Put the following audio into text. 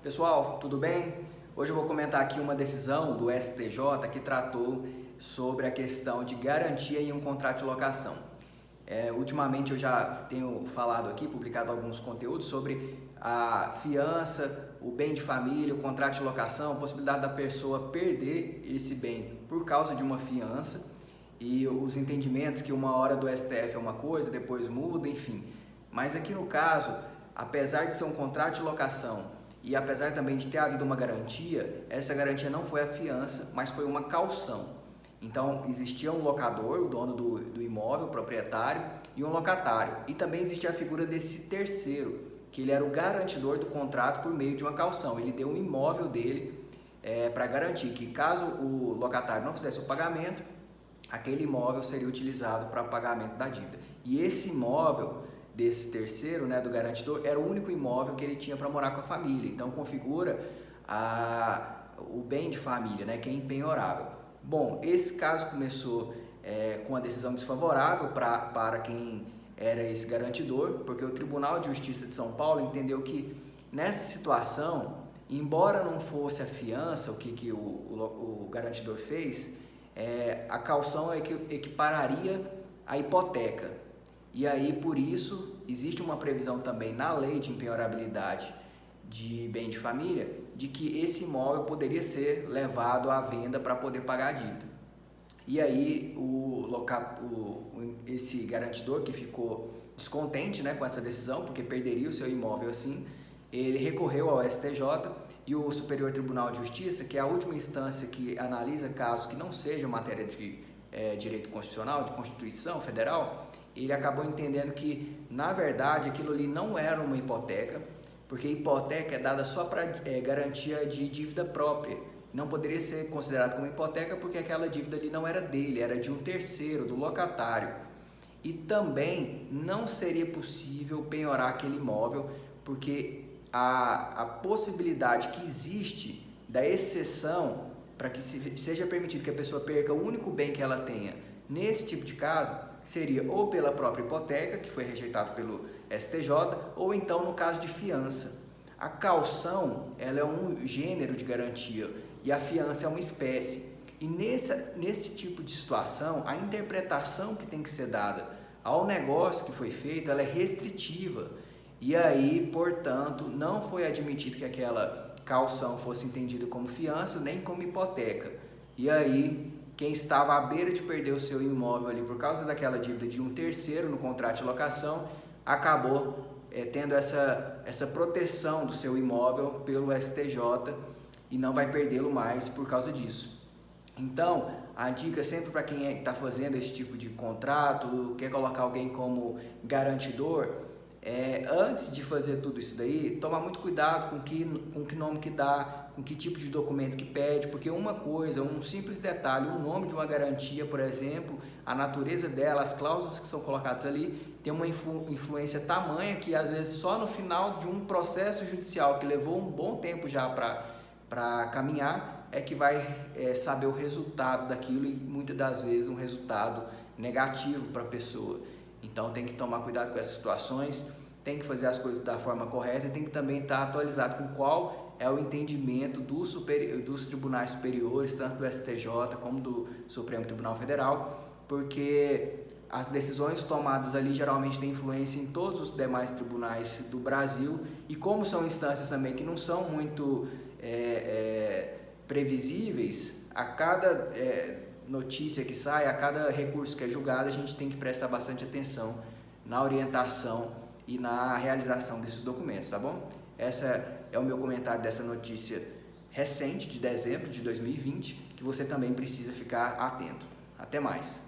Pessoal, tudo bem? Hoje eu vou comentar aqui uma decisão do STJ que tratou sobre a questão de garantia em um contrato de locação. Ultimamente eu já tenho falado aqui, publicado alguns conteúdos sobre a fiança, o bem de família, o contrato de locação, a possibilidade da pessoa perder esse bem por causa de uma fiança e os entendimentos que uma hora do STF é uma coisa, depois muda, enfim. Mas aqui no caso, apesar de ser um contrato de locação e apesar também de ter havido uma garantia, essa garantia não foi a fiança, mas foi uma caução. Então existia um locador, o dono do imóvel, o proprietário, e um locatário. E também existia a figura desse terceiro, que ele era o garantidor do contrato por meio de uma caução. Ele deu um imóvel dele para garantir que caso o locatário não fizesse o pagamento, aquele imóvel seria utilizado para pagamento da dívida. E esse imóvel desse terceiro, do garantidor, era o único imóvel que ele tinha para morar com a família. Então configura o bem de família, que é impenhorável. Bom, esse caso começou com a decisão desfavorável para quem era esse garantidor, porque o Tribunal de Justiça de São Paulo entendeu que nessa situação, embora não fosse a fiança, o que o garantidor fez, a caução equipararia à hipoteca. E aí, por isso, existe uma previsão também na lei de impenhorabilidade de bem de família, de que esse imóvel poderia ser levado à venda para poder pagar a dívida. E aí, esse garantidor que ficou descontente com essa decisão, porque perderia o seu imóvel assim, ele recorreu ao STJ e o Superior Tribunal de Justiça, que é a última instância que analisa casos que não sejam matéria de direito constitucional, de Constituição Federal, ele acabou entendendo que, na verdade, aquilo ali não era uma hipoteca, porque hipoteca é dada só para garantia de dívida própria. Não poderia ser considerado como hipoteca porque aquela dívida ali não era dele, era de um terceiro, do locatário. E também não seria possível penhorar aquele imóvel, porque a possibilidade que existe da exceção para que seja permitido que a pessoa perca o único bem que ela tenha, nesse tipo de caso, seria ou pela própria hipoteca, que foi rejeitado pelo STJ, ou então no caso de fiança. A caução, ela é um gênero de garantia e a fiança é uma espécie. E nesse tipo de situação, a interpretação que tem que ser dada ao negócio que foi feito, ela é restritiva. E aí, portanto, não foi admitido que aquela caução fosse entendida como fiança nem como hipoteca. E aí, quem estava à beira de perder o seu imóvel ali por causa daquela dívida de um terceiro no contrato de locação, acabou tendo essa proteção do seu imóvel pelo STJ e não vai perdê-lo mais por causa disso. Então, a dica sempre para quem está fazendo esse tipo de contrato, quer colocar alguém como garantidor, antes de fazer tudo isso daí, tomar muito cuidado com que nome que dá, com que tipo de documento que pede, porque uma coisa, um simples detalhe, o nome de uma garantia, por exemplo, a natureza dela, as cláusulas que são colocadas ali, tem uma influência tamanha que às vezes só no final de um processo judicial que levou um bom tempo já para caminhar, é que vai saber o resultado daquilo e muitas das vezes um resultado negativo para a pessoa. Então tem que tomar cuidado com essas situações, tem que fazer as coisas da forma correta e tem que também estar atualizado com qual é o entendimento dos tribunais superiores, tanto do STJ como do Supremo Tribunal Federal, porque as decisões tomadas ali geralmente têm influência em todos os demais tribunais do Brasil e como são instâncias também que não são muito previsíveis, a cada notícia que sai, a cada recurso que é julgado, a gente tem que prestar bastante atenção na orientação e na realização desses documentos, tá bom? Essa é o meu comentário dessa notícia recente, de dezembro de 2020, que você também precisa ficar atento. Até mais!